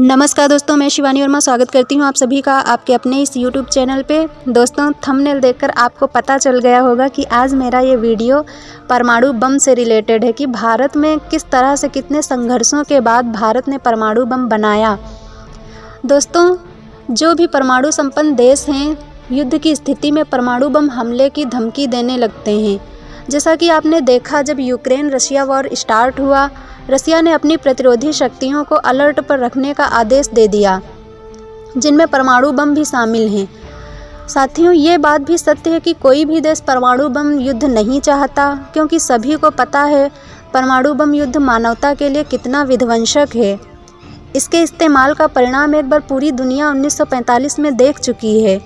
नमस्कार दोस्तों, मैं शिवानी वर्मा स्वागत करती हूं आप सभी का आपके अपने इस YouTube चैनल पे। दोस्तों, थंबनेल देखकर आपको पता चल गया होगा कि आज मेरा ये वीडियो परमाणु बम से रिलेटेड है कि भारत में किस तरह से कितने संघर्षों के बाद भारत ने परमाणु बम बनाया। दोस्तों, जो भी परमाणु संपन्न देश हैं, युद्ध की स्थिति में परमाणु बम हमले की धमकी देने लगते हैं। जैसा कि आपने देखा, जब यूक्रेन रशिया वॉर स्टार्ट हुआ, रसिया ने अपनी प्रतिरोधी शक्तियों को अलर्ट पर रखने का आदेश दे दिया, जिनमें परमाणु बम भी शामिल हैं। साथियों, ये बात भी सत्य है कि कोई भी देश परमाणु बम युद्ध नहीं चाहता, क्योंकि सभी को पता है परमाणु बम युद्ध मानवता के लिए कितना विध्वंसक है। इसके इस्तेमाल का परिणाम एक बार पूरी दुनिया 1945 में देख चुकी है।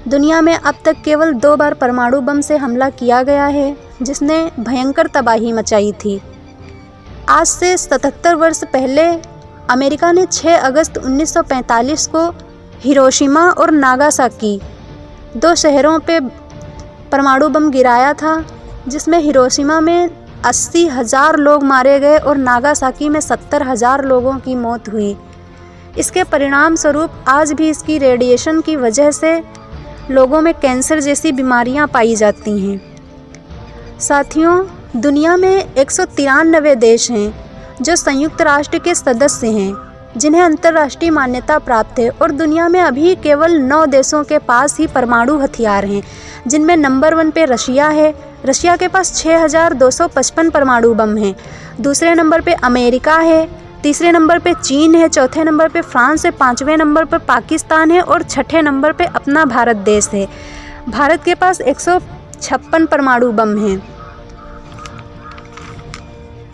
दुनिया में अब तक केवल 2 बार परमाणु बम से हमला किया गया है, जिसने भयंकर तबाही मचाई थी। आज से 77 वर्ष पहले अमेरिका ने 6 अगस्त 1945 को हिरोशिमा और नागासाकी 2 शहरों पे परमाणु बम गिराया था, जिसमें हिरोशिमा में 80,000 लोग मारे गए और नागासाकी में 70,000 लोगों की मौत हुई। इसके परिणाम स्वरूप आज भी इसकी रेडिएशन की वजह से लोगों में कैंसर जैसी बीमारियां पाई जाती हैं। साथियों, दुनिया में 193 देश हैं जो संयुक्त राष्ट्र के सदस्य हैं, जिन्हें अंतर्राष्ट्रीय मान्यता प्राप्त है, और दुनिया में अभी केवल 9 देशों के पास ही परमाणु हथियार हैं, जिनमें नंबर 1 पे रशिया है। रशिया के पास 6,255 परमाणु बम हैं। दूसरे नंबर पे अमेरिका है, तीसरे नंबर पे चीन है, चौथे नंबर पे फ्रांस है, 5वें नंबर पर पाकिस्तान है और 6ठे नंबर पे अपना भारत देश है। भारत के पास 156 परमाणु बम हैं।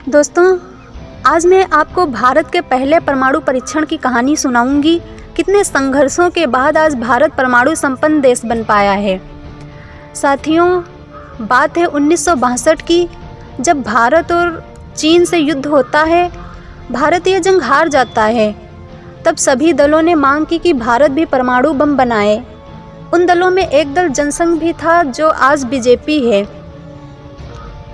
दोस्तों, आज मैं आपको भारत के पहले परमाणु परीक्षण की कहानी सुनाऊंगी। कितने संघर्षों के बाद आज भारत परमाणु संपन्न देश बन पाया है। साथियों, बात है 1962 की, जब भारत और चीन से युद्ध होता है। भारत ये जंग हार जाता है। तब सभी दलों ने मांग की कि भारत भी परमाणु बम बनाए। उन दलों में एक दल जनसंघ भी था, जो आज बीजेपी है।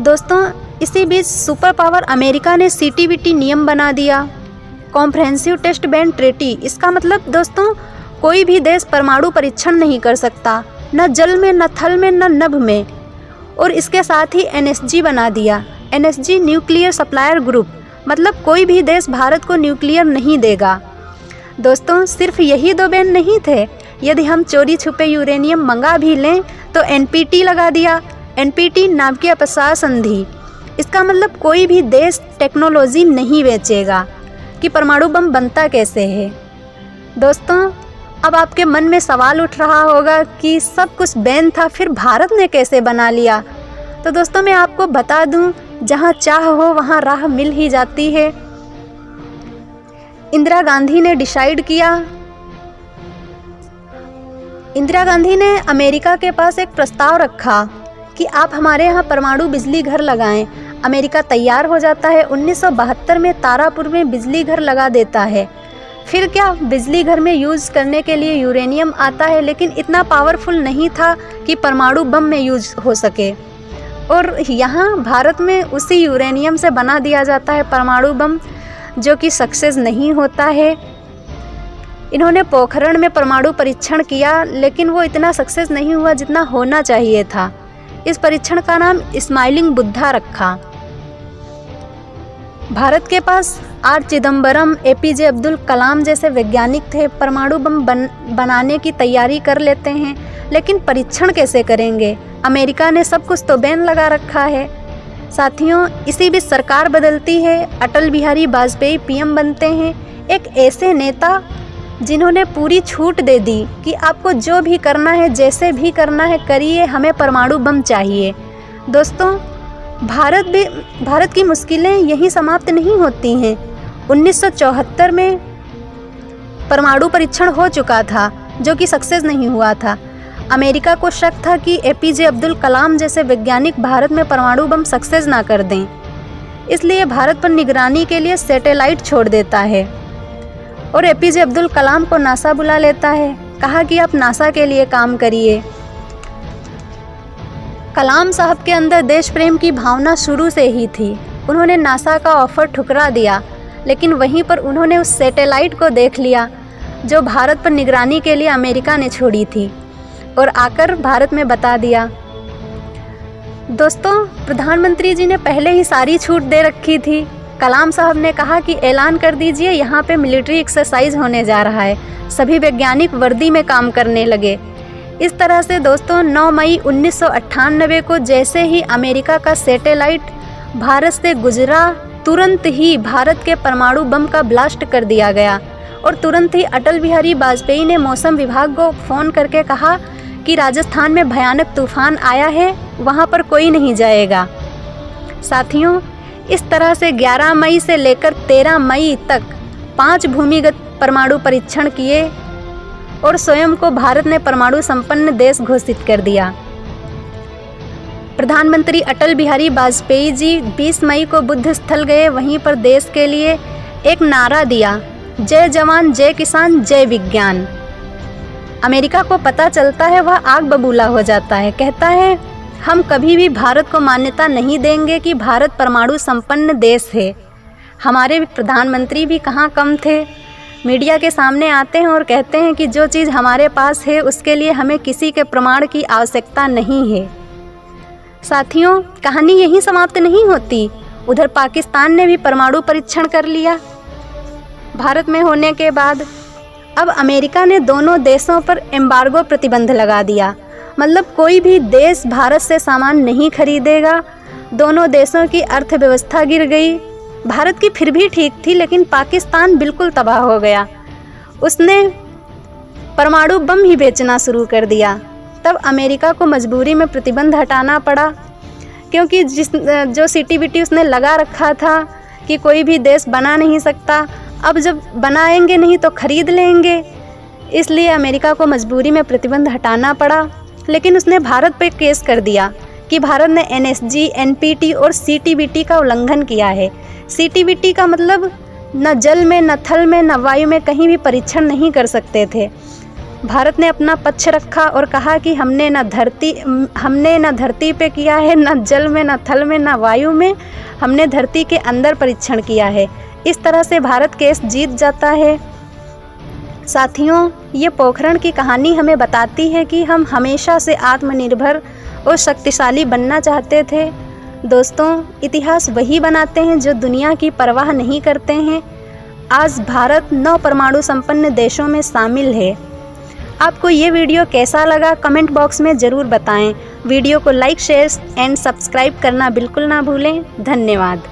दोस्तों, इसी बीच सुपर पावर अमेरिका ने CTBT नियम बना दिया, कॉम्प्रहेंसिव टेस्ट बैन ट्रीटी। इसका मतलब दोस्तों, कोई भी देश परमाणु परीक्षण नहीं कर सकता, न जल में, न थल में, न नभ में। और इसके साथ ही NSG बना दिया, NSG न्यूक्लियर सप्लायर ग्रुप, मतलब कोई भी देश भारत को न्यूक्लियर नहीं देगा। दोस्तों, सिर्फ यही 2 बैन नहीं थे। यदि हम चोरी छुपे यूरेनियम मंगा भी लें तो NPT लगा दिया, NPT नाभिकीय अपसार संधि। इसका मतलब कोई भी देश टेक्नोलॉजी नहीं बेचेगा कि परमाणु बम बनता कैसे है। दोस्तों, अब आपके मन में सवाल उठ रहा होगा कि सब कुछ बैन था, फिर भारत ने कैसे बना लिया। तो दोस्तों, मैं आपको बता दूं, जहां चाह हो वहां राह मिल ही जाती है। इंदिरा गांधी ने डिसाइड किया। इंदिरा गांधी ने अमेरिका के पास एक प्रस्ताव रखा कि आप हमारे यहाँ परमाणु बिजली घर लगाएं। अमेरिका तैयार हो जाता है। 1972 में तारापुर में बिजली घर लगा देता है। फिर क्या, बिजली घर में यूज़ करने के लिए यूरेनियम आता है, लेकिन इतना पावरफुल नहीं था कि परमाणु बम में यूज हो सके। और यहाँ भारत में उसी यूरेनियम से बना दिया जाता है परमाणु बम, जो कि सक्सेस नहीं होता है। इन्होंने पोखरण में परमाणु परीक्षण किया, लेकिन वो इतना सक्सेस नहीं हुआ जितना होना चाहिए था। इस परीक्षण का नाम स्माइलिंग बुद्धा रखा। भारत के पास आर चिदम्बरम, APJ अब्दुल कलाम जैसे वैज्ञानिक थे। परमाणु बम बनाने की तैयारी कर लेते हैं, लेकिन परीक्षण कैसे करेंगे? अमेरिका ने सब कुछ तो बैन लगा रखा है। साथियों, इसी बीच सरकार बदलती है। अटल बिहारी वाजपेयी PM बनते हैं, एक ऐसे नेता जिन्होंने पूरी छूट दे दी कि आपको जो भी करना है, जैसे भी करना है करिए, हमें परमाणु बम चाहिए। दोस्तों, भारत की मुश्किलें यहीं समाप्त नहीं होती हैं। 1974 में परमाणु परीक्षण हो चुका था, जो कि सक्सेस नहीं हुआ था। अमेरिका को शक था कि APJ अब्दुल कलाम जैसे वैज्ञानिक भारत में परमाणु बम सक्सेस ना कर दें, इसलिए भारत पर निगरानी के लिए सैटेलाइट छोड़ देता है और APJ अब्दुल कलाम को नासा बुला लेता है। कहा कि आप नासा के लिए काम करिए। कलाम साहब के अंदर देश प्रेम की भावना शुरू से ही थी। उन्होंने नासा का ऑफ़र ठुकरा दिया, लेकिन वहीं पर उन्होंने उस सैटेलाइट को देख लिया जो भारत पर निगरानी के लिए अमेरिका ने छोड़ी थी और आकर भारत में बता दिया। दोस्तों, प्रधानमंत्री जी ने पहले ही सारी छूट दे रखी थी। कलाम साहब ने कहा कि ऐलान कर दीजिए यहाँ पे मिलिट्री एक्सरसाइज होने जा रहा है। सभी वैज्ञानिक वर्दी में काम करने लगे। इस तरह से दोस्तों 9 मई 1998 को जैसे ही अमेरिका का सैटेलाइट भारत से गुजरा, तुरंत ही भारत के परमाणु बम का ब्लास्ट कर दिया गया और तुरंत ही अटल बिहारी वाजपेयी ने मौसम विभाग को फ़ोन करके कहा कि राजस्थान में भयानक तूफान आया है, वहाँ पर कोई नहीं जाएगा। साथियों, इस तरह से 11 मई से लेकर 13 मई तक 5 भूमिगत परमाणु परीक्षण किए और स्वयं को भारत ने परमाणु संपन्न देश घोषित कर दिया। प्रधानमंत्री अटल बिहारी वाजपेयी जी 20 मई को बुद्ध स्थल गए, वहीं पर देश के लिए एक नारा दिया, जय जवान जय किसान जय विज्ञान। अमेरिका को पता चलता है, वह आग बबूला हो जाता है। कहता है हम कभी भी भारत को मान्यता नहीं देंगे कि भारत परमाणु संपन्न देश है। हमारे प्रधानमंत्री भी कहाँ कम थे, मीडिया के सामने आते हैं और कहते हैं कि जो चीज़ हमारे पास है उसके लिए हमें किसी के प्रमाण की आवश्यकता नहीं है। साथियों, कहानी यहीं समाप्त नहीं होती। उधर पाकिस्तान ने भी परमाणु परीक्षण कर लिया। भारत में होने के बाद अब अमेरिका ने दोनों देशों पर एम्बार्गो प्रतिबंध लगा दिया। मतलब कोई भी देश भारत से सामान नहीं खरीदेगा। दोनों देशों की अर्थव्यवस्था गिर गई। भारत की फिर भी ठीक थी, लेकिन पाकिस्तान बिल्कुल तबाह हो गया। उसने परमाणु बम ही बेचना शुरू कर दिया। तब अमेरिका को मजबूरी में प्रतिबंध हटाना पड़ा, क्योंकि जो सीटीबीटी उसने लगा रखा था कि कोई भी देश बना नहीं सकता, अब जब बनाएंगे नहीं तो खरीद लेंगे, इसलिए अमेरिका को मजबूरी में प्रतिबंध हटाना पड़ा। लेकिन उसने भारत पर केस कर दिया कि भारत ने एनएसजी, एनपीटी और सीटीबीटी का उल्लंघन किया है। सीटीबीटी का मतलब न जल में, न थल में, न वायु में कहीं भी परीक्षण नहीं कर सकते थे। भारत ने अपना पक्ष रखा और कहा कि हमने न धरती पे किया है, न जल में, न थल में, न वायु में, हमने धरती के अंदर परीक्षण किया है। इस तरह से भारत केस जीत जाता है। साथियों, ये पोखरण की कहानी हमें बताती है कि हम हमेशा से आत्मनिर्भर और शक्तिशाली बनना चाहते थे। दोस्तों, इतिहास वही बनाते हैं जो दुनिया की परवाह नहीं करते हैं। आज भारत 9 परमाणु संपन्न देशों में शामिल है। आपको ये वीडियो कैसा लगा कमेंट बॉक्स में ज़रूर बताएं। वीडियो को लाइक, शेयर एंड सब्सक्राइब करना बिल्कुल ना भूलें। धन्यवाद।